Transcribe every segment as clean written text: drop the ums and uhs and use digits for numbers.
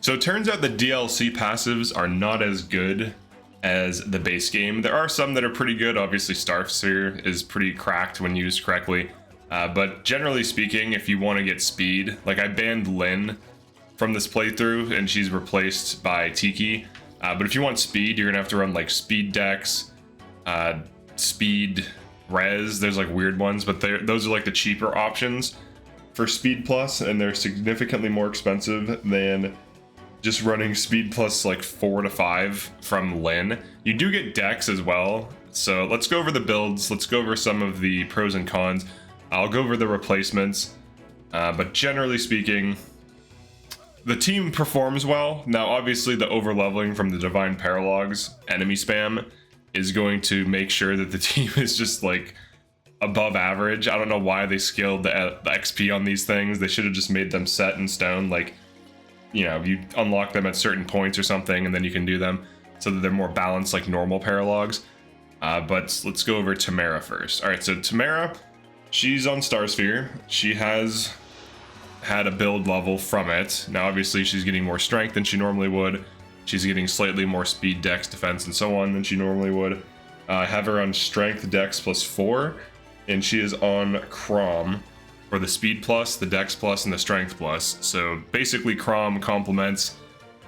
So it turns out the DLC passives are not as good as the base game. There are some that are pretty good. Obviously, Starsphere is pretty cracked when used correctly. But generally speaking, if you want to get speed, like I banned Lyn from this playthrough and she's replaced by Tiki. But if you want speed, you're gonna have to run like speed dex, speed res. There's like weird ones, but those are like the cheaper options for speed plus, and they're significantly more expensive than just running speed plus like 4 to 5 from Lyn. You do get dex as well. So let's go over the builds. Let's go over some of the pros and cons. I'll go over the replacements, but generally speaking, the team performs well. Now, obviously, the overleveling from the Divine Paralogs enemy spam is going to make sure that the team is just like above average. I don't know why they scaled the XP on these things. They should have just made them set in stone. Like, you know, you unlock them at certain points or something, and then you can do them so that they're more balanced like normal Paralogs. But let's go over Tamara first. All right, so Tamara, she's on Starsphere. She has had a build level from it. Now, obviously, she's getting more strength than she normally would. She's getting slightly more speed, dex, defense, and so on than she normally would. I have her on strength, dex plus 4, and she is on Chrom for the speed plus, the dex plus, and the strength plus. So basically, Chrom complements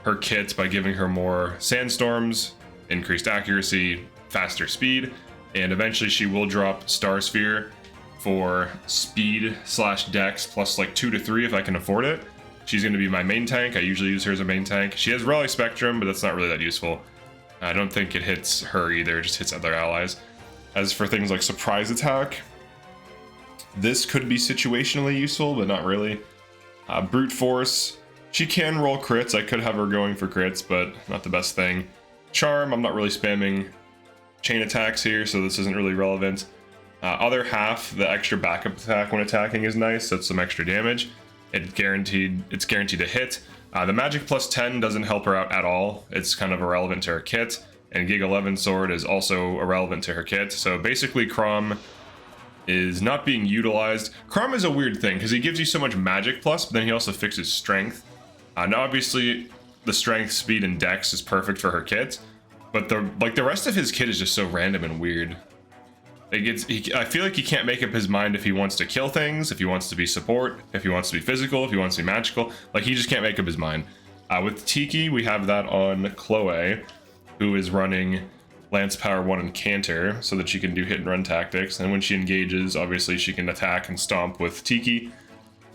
her kit by giving her more sandstorms, increased accuracy, faster speed, and eventually she will drop Starsphere for speed slash dex plus like 2 to 3 if I can afford it. She's going to be my main tank. I usually use her as a main tank. She has Rally Spectrum, but that's not really that useful. I don't think it hits her either, it just hits other allies. As for things like Surprise Attack, this could be situationally useful, but not really. Brute Force, she can roll crits. I could have her going for crits, but not the best thing. Charm, I'm not really spamming chain attacks here, so this isn't really relevant. Other half, the extra backup attack when attacking is nice. That's some extra damage. It's guaranteed to hit. The magic plus 10 doesn't help her out at all. It's kind of irrelevant to her kit. And Gig 11 sword is also irrelevant to her kit. So basically, Chrom is not being utilized. Chrom is a weird thing because he gives you so much magic plus, but then he also fixes strength. Now, obviously, the strength, speed, and dex is perfect for her kit, but the rest of his kit is just so random and weird. I feel like he can't make up his mind if he wants to kill things, if he wants to be support, if he wants to be physical, if he wants to be magical. Like, he just can't make up his mind. With Tiki, we have that on Chloe, who is running Lance Power 1 and Canter so that she can do hit and run tactics. And when she engages, obviously she can attack and stomp with Tiki.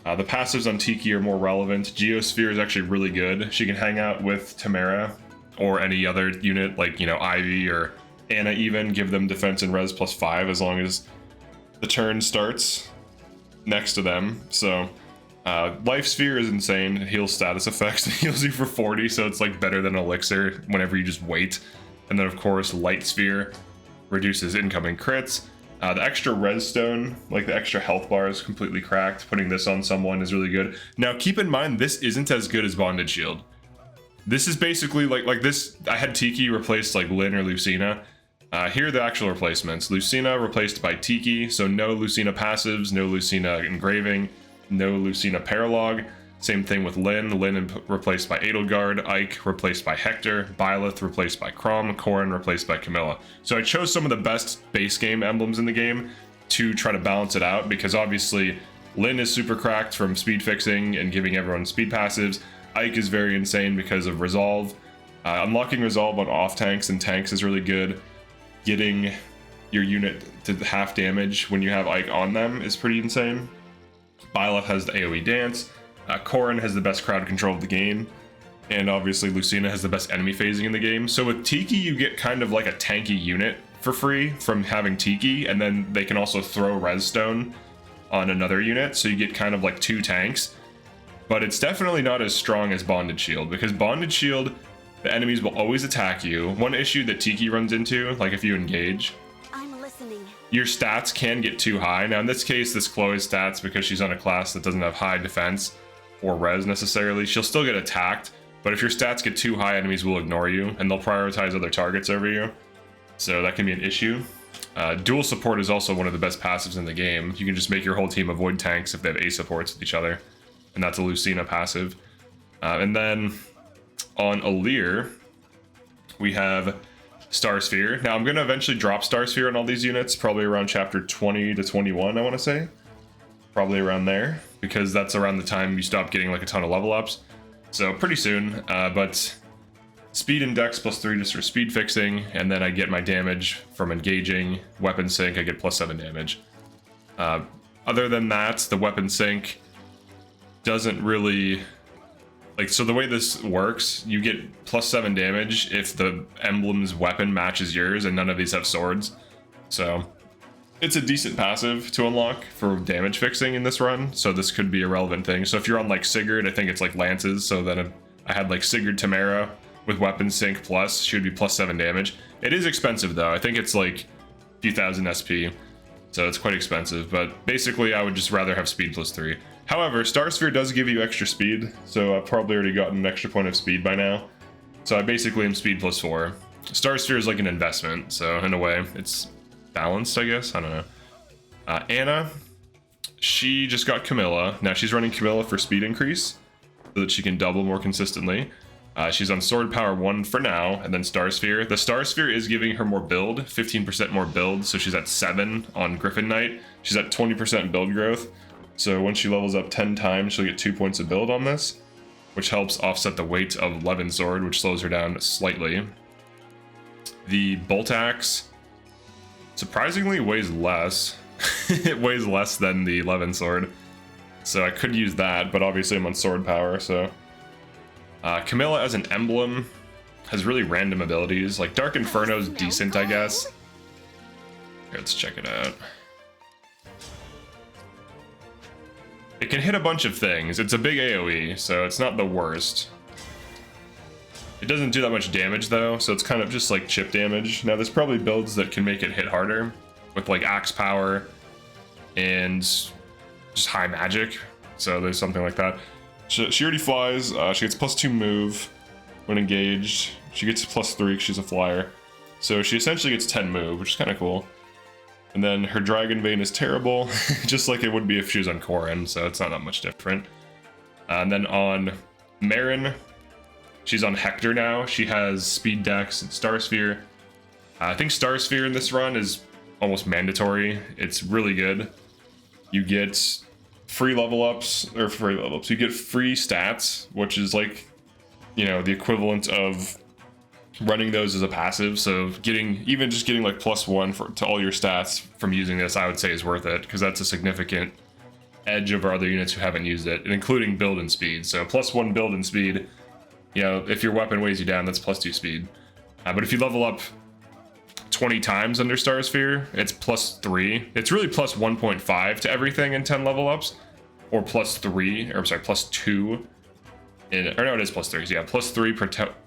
The passives on Tiki are more relevant. Geosphere is actually really good. She can hang out with Tamara or any other unit like, you know, Ivy or Anna even, give them defense and res plus 5 as long as the turn starts next to them. So Life Sphere is insane. It heals status effects. It heals you for 40, so it's like better than Elixir whenever you just wait. And then of course Light Sphere reduces incoming crits. The extra res stone, like the extra health bar, is completely cracked. Putting this on someone is really good. Now keep in mind, this isn't as good as Bonded Shield. This is basically like this. I had Tiki replace like Lyn or Lucina. Here are the actual replacements. Lucina replaced by Tiki, so no Lucina passives, no Lucina engraving, no Lucina paralog. Same thing with Lyn. Lyn replaced by Edelgard, Ike replaced by Hector, Byleth replaced by Chrom, Corrin replaced by Camilla. So I chose some of the best base game emblems in the game to try to balance it out, because obviously Lyn is super cracked from speed fixing and giving everyone speed passives. Ike is very insane because of Resolve. Unlocking Resolve on off tanks and tanks is really good. Getting your unit to half damage when you have Ike on them is pretty insane. Byleth has the AoE dance. Corrin has the best crowd control of the game. And obviously Lucina has the best enemy phasing in the game. So with Tiki, you get kind of like a tanky unit for free from having Tiki. And then they can also throw Res Stone on another unit. So you get kind of like 2 tanks. But it's definitely not as strong as Bonded Shield, because Bonded Shield, the enemies will always attack you. One issue that Tiki runs into, like if you engage, I'm listening. Your stats can get too high. Now in this case, this Chloe's stats, because she's on a class that doesn't have high defense or res necessarily, she'll still get attacked. But if your stats get too high, enemies will ignore you and they'll prioritize other targets over you. So that can be an issue. Dual support is also one of the best passives in the game. You can just make your whole team avoid tanks if they have A supports with each other. And that's a Lucina passive. And then on a Leer, we have Star Sphere. Now I'm going to eventually drop Star Sphere on all these units, probably around chapter 20 to 21, I want to say. Probably around there, because that's around the time you stop getting like a ton of level ups. So pretty soon, but speed and dex +3 just for speed fixing, and then I get my damage from engaging. Weapon sync, I get +7 damage. Other than that, the weapon sync doesn't really... Like, so the way this works, you get +7 damage if the emblem's weapon matches yours, and none of these have swords. So it's a decent passive to unlock for damage fixing in this run, so this could be a relevant thing. So if you're on like Sigurd, I think it's like lances, so then I had like Sigurd Tamara with weapon sync plus, she would be +7 damage. It is expensive though, I think it's like a few thousand SP, so it's quite expensive, but basically I would just rather have speed +3. However, Star Sphere does give you extra speed, so I've probably already gotten an extra point of speed by now. So I basically am speed +4. Star Sphere is like an investment, so in a way, it's balanced, I guess? I don't know. Anna, she just got Camilla. Now she's running Camilla for speed increase, so that she can double more consistently. She's on Sword Power 1 for now, and then Star Sphere. The Star Sphere is giving her more build, 15% more build, so she's at 7 on Griffin Knight. She's at 20% build growth. So once she levels up 10 times, she'll get 2 points of build on this, which helps offset the weight of Levin Sword, which slows her down slightly. The Bolt Axe surprisingly weighs less. It weighs less than the Levin Sword, so I could use that, but obviously I'm on Sword Power, so... Camilla as an emblem has really random abilities. Like Dark Inferno's decent, I guess. Here, let's check it out. It can hit a bunch of things. It's a big AoE, so it's not the worst. It doesn't do that much damage though, so it's kind of just like chip damage. Now there's probably builds that can make it hit harder with like axe power and just high magic. So there's something like that. She already flies. She gets +2 move when engaged. She gets +3 because she's a flyer. So she essentially gets 10 move, which is kind of cool. And then her Dragon Vein is terrible, just like it would be if she was on Corrin, so it's not that much different. And then on Marin, she's on Hector now. She has Speed Dex and Star Sphere. I think Star Sphere in this run is almost mandatory. It's really good. You get free level ups, or you get free stats, which is like, you know, the equivalent of running those as a passive. So getting like +1 to all your stats from using this, I would say is worth it, because that's a significant edge over other units who haven't used it, and including build and speed. So +1 build and speed, you know, if your weapon weighs you down, that's +2 speed. But if you level up 20 times under Star Sphere, it's +3. It's really +1.5 to everything in 10 level ups, or +3, or sorry, +2. Or no, it is +3. So yeah, +3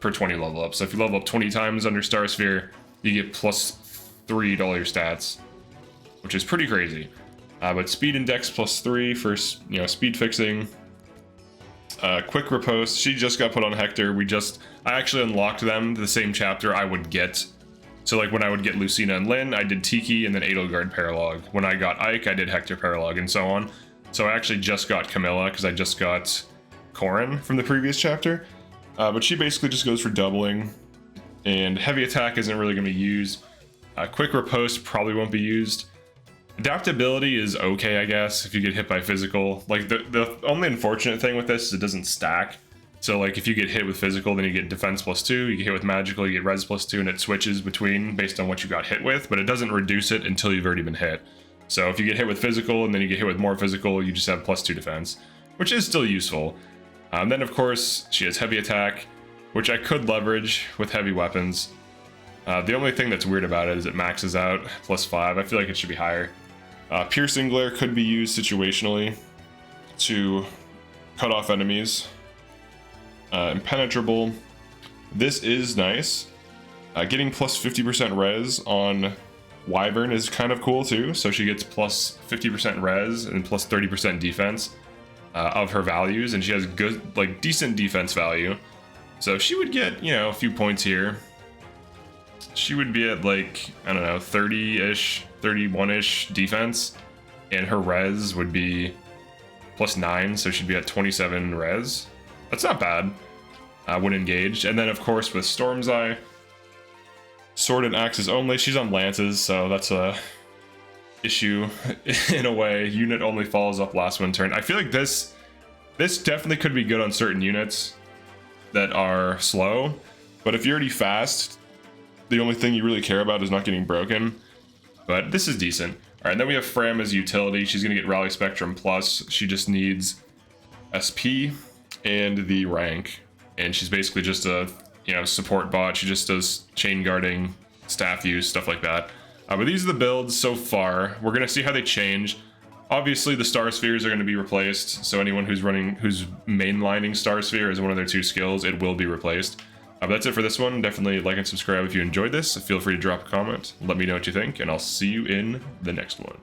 per 20 level up. So if you level up 20 times under Star Sphere, you get +3 to all your stats, which is pretty crazy. But speed and dex +3 for, you know, speed fixing. Quick riposte. She just got put on Hector. I actually unlocked them the same chapter I would get. So like when I would get Lucina and Lyn, I did Tiki and then Edelgard Paralog. When I got Ike, I did Hector Paralog, and so on. So I actually just got Camilla because I just got Corrin from the previous chapter. But she basically just goes for doubling, and heavy attack isn't really going to be used. Quick riposte probably won't be used. Adaptability is okay, I guess, if you get hit by physical. Like the only unfortunate thing with this is it doesn't stack. So like if you get hit with physical, then you get defense +2, you get hit with magical, you get res +2, and it switches between based on what you got hit with, but it doesn't reduce it until you've already been hit. So if you get hit with physical and then you get hit with more physical, you just have +2 defense, which is still useful. Then of course she has heavy attack, which I could leverage with heavy weapons. The only thing that's weird about it is it maxes out +5. I feel like it should be higher. Piercing Glare could be used situationally to cut off enemies. Impenetrable. This is nice. Getting +50% res on Wyvern is kind of cool too. So she gets +50% res and +30% defense of her values, and she has good, like decent defense value. So she would get, you know, a few points here. She would be at like, I don't know, 30-ish, 31-ish defense, and her res would be +9, so she'd be at 27 res. That's not bad. when engaged. And then, of course, with Storm's Eye, sword and axes only. She's on lances, so that's a issue in a way. Unit only follows up last one turn. I feel like this definitely could be good on certain units that are slow, but if you're already fast, the only thing you really care about is not getting broken. But this is decent. All right, and then we have Fram as utility. She's gonna get Rally Spectrum Plus. She just needs SP and the rank, and she's basically just a support bot. She just does chain guarding, staff use, stuff like that. But these are the builds so far. We're gonna see how they change. Obviously, the Star Spheres are going to be replaced, so anyone who's mainlining Star Sphere as one of their 2 skills, it will be replaced. But that's it for this one. Definitely like and subscribe if you enjoyed this. Feel free to drop a comment. Let me know what you think, and I'll see you in the next one.